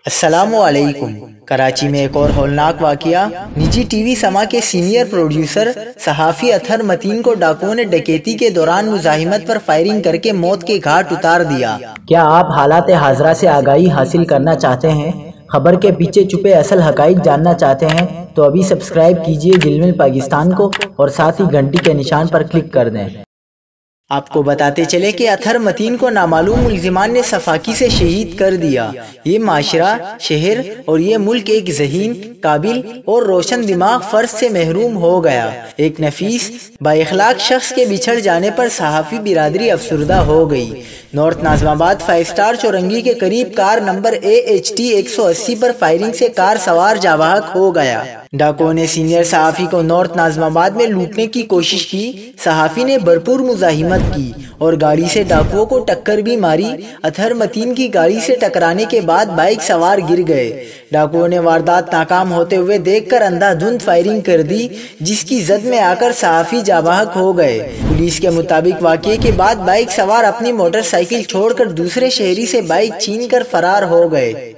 السلام علیکم۔ کراچی میں ایک اور ہولناک واقعہ۔ نجی ٹی وی سما کے سینئر پروڈیوسر صحافی اطہر متین کو ڈاکوؤں نے ڈکیتی کے دوران مزاحمت پر فائرنگ کر کے موت کے گھاٹ اتار دیا۔ کیا آپ حالات حاضرہ سے آگاہی حاصل کرنا چاہتے ہیں؟ خبر کے پیچھے چھپے اصل حقائق جاننا چاہتے ہیں تو ابھی سبسکرائب کیجئے جلمل پاکستان کو اور ساتھ ہی گھنٹی کے نشان پر کلک کر دیں۔ آپ کو بتاتے چلے کہ اطہر متین کو نامعلوم ملزمان نے صفاقی سے شہید کر دیا۔ یہ معاشرہ، شہر اور یہ ملک ایک ذہین، قابل اور روشن دماغ فرد سے محروم ہو گیا۔ ایک نفیس، با اخلاق شخص کے بچھڑ جانے پر صحافی برادری افسردہ ہو گئی۔ نارتھ ناظم آباد 5 اسٹار چورنگی کے قریب کار نمبر AHT 180 پر فائرنگ سے کار سوار جاں بحق ہو گیا۔ ڈاکوؤں نے سینئر صحافی کو نارتھ ناظم آباد میں لوٹنے کی کوشش کی۔ صحافی نے بھرپور مزاحمت کی اور گاڑی سے ڈاکوؤں کو ٹکر بھی ماری۔ اطہر متین کی گاڑی سے ٹکرانے کے بعد بائک سوار گر گئے۔ ڈاکوؤں نے واردات ناکام ہوتے ہوئے دیکھ کر اندھا دھند فائرنگ کر دی، جس کی زد میں آ کر صحافی جاں بحق ہو گئے۔ پولیس کے مطابق واقعے کے بعد بائک سوار اپنی موٹر سائیکل چھوڑ کر دوسرے شہری سے بائک چھین کر فرار ہو گئے۔